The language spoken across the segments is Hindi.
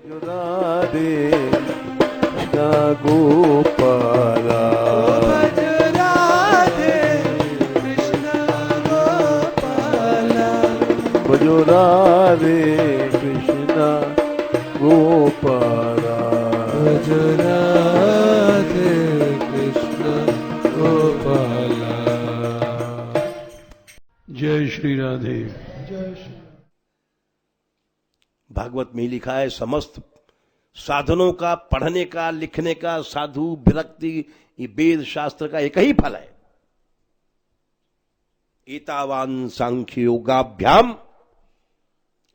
राधे कृष्ण गोपाला भज राधे कृष्ण गोपाला भजो राधे कृष्ण गोपाला भज राधे कृष्ण गोपाला। जय श्री राधे। जय श्री भागवत में लिखा है समस्त साधनों का, पढ़ने का, लिखने का, साधु विरक्ति, ये वेद शास्त्र का एक ही फल है। एतावान सांख्य योगाभ्याम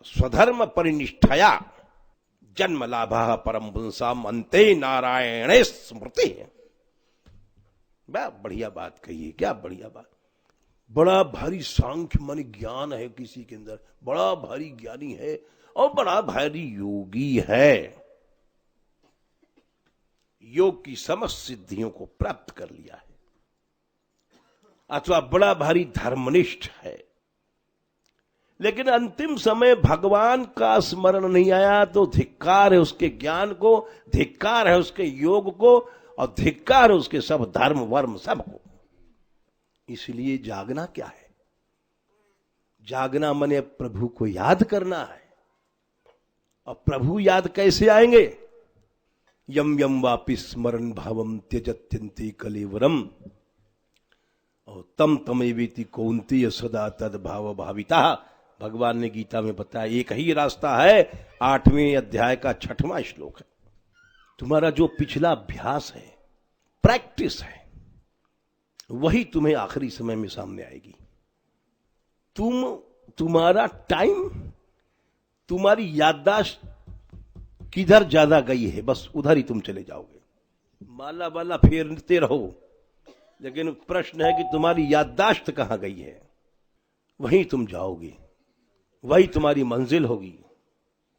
स्वधर्म परिनिष्ठया जन्म लाभा परम पुंसाम अंते नारायण स्मृति। बढ़िया बात कही है, क्या बढ़िया बात। बड़ा भारी सांख्य माने ज्ञान है किसी के अंदर, बड़ा भारी ज्ञानी है और बड़ा भारी योगी है, योग की समस्त सिद्धियों को प्राप्त कर लिया है, अथवा बड़ा भारी धर्मनिष्ठ है, लेकिन अंतिम समय भगवान का स्मरण नहीं आया तो धिक्कार है उसके ज्ञान को, धिक्कार है उसके योग को और धिक्कार है उसके सब धर्म वर्म सबको। इसलिए जागना क्या है? जागना माने प्रभु को याद करना है। और प्रभु याद कैसे आएंगे? यम यम वापि स्मरण भावम त्यजत्यन्ति कलेवरम और तम तमेवेति कौन्तेय सदा तद भाव भाविता। भगवान ने गीता में बताया एक ही रास्ता है, 8वें अध्याय का 6वां श्लोक है। तुम्हारा जो पिछला अभ्यास है, प्रैक्टिस है, वही तुम्हें आखिरी समय में सामने आएगी। तुम्हारा टाइम, तुम्हारी याददाश्त किधर ज्यादा गई है, बस उधर ही तुम चले जाओगे। माला वाला फेरते रहो, लेकिन प्रश्न है कि तुम्हारी याददाश्त कहां गई है, वहीं तुम जाओगे, वही तुम्हारी मंजिल होगी।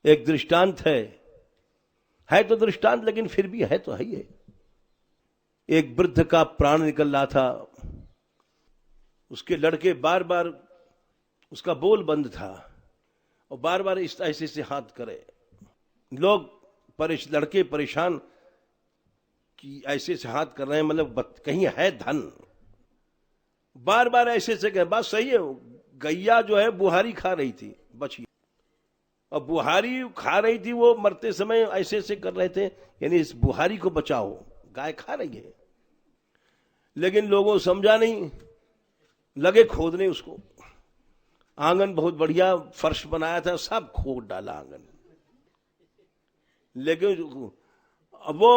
एक दृष्टांत है तो दृष्टांत, लेकिन फिर भी है तो है ही है। एक वृद्ध का प्राण निकल रहा था, उसके लड़के बार बार, उसका बोल बंद था और बार बार इस ऐसे से हाथ करे। लोग लड़के परेशान कि ऐसे से हाथ कर रहे हैं, मतलब कहीं है धन। बार बार ऐसे से कहे, बात सही है। गैया जो है बुहारी खा रही थी, बची, और बुहारी खा रही थी, वो मरते समय ऐसे ऐसे कर रहे थे, यानी इस बुहारी को बचाओ, गाय खा रही है। लेकिन लोगों समझा नहीं, लगे खोदने उसको। आंगन बहुत बढ़िया फर्श बनाया था, सब खोद डाला आंगन। लेकिन अब वो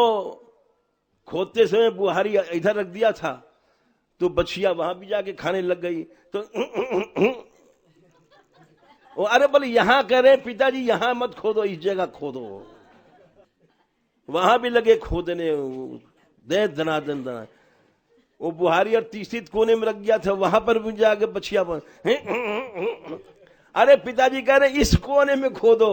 खोदते समय बुहारी इधर रख दिया था, तो बछिया वहां भी जाके खाने लग गई। तो अरे बोले यहां कह रहे पिताजी, यहां मत खोदो, इस जगह खोदो। वहां भी लगे खोदने, दे दनादन दना। वो बुहारी और तीसरी कोने में रख गया था, वहां पर भी जाके बछिया पर अरे पिताजी कह रहे इस कोने में खोदो।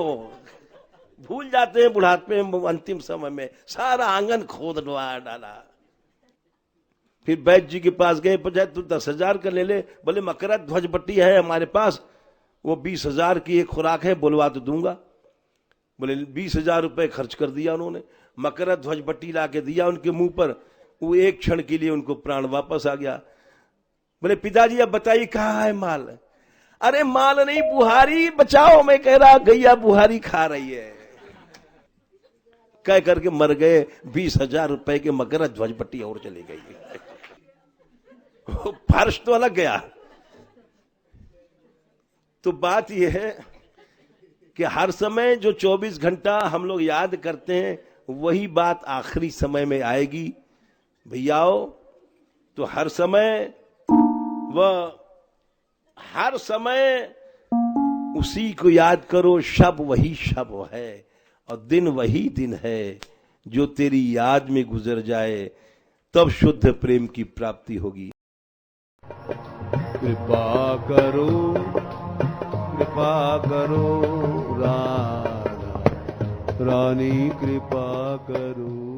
भूल जाते हैं बुढ़ापे में, अंतिम समय में सारा आंगन खोद डाला। फिर वैद्य जी के पास गए, पूछा तू 10,000 का ले ले। बोले मकरा ध्वज पट्टी है हमारे पास, वो 20,000 की एक खुराक है, बोलवा तो दूंगा। बोले 20,000 रुपए खर्च कर दिया उन्होंने, मकरा ध्वज पट्टी ला के दिया उनके मुंह पर। वो एक क्षण के लिए उनको प्राण वापस आ गया। बोले पिताजी अब बताइए कहाँ है माल? अरे माल नहीं, बुहारी बचाओ, मैं कह रहा गैया बुहारी खा रही है। कह करके मर गए। 20,000 रुपए के मकरा ध्वज पट्टी और चली गई। फर्श तो अलग गया। तो बात यह है कि हर समय जो 24 घंटा हम लोग याद करते हैं, वही बात आखिरी समय में आएगी। भैयाओ, तो हर समय उसी को याद करो। शब वही शब है और दिन वही दिन है, जो तेरी याद में गुजर जाए, तब शुद्ध प्रेम की प्राप्ति होगी। कृपा करो राधा रानी, कृपा करो।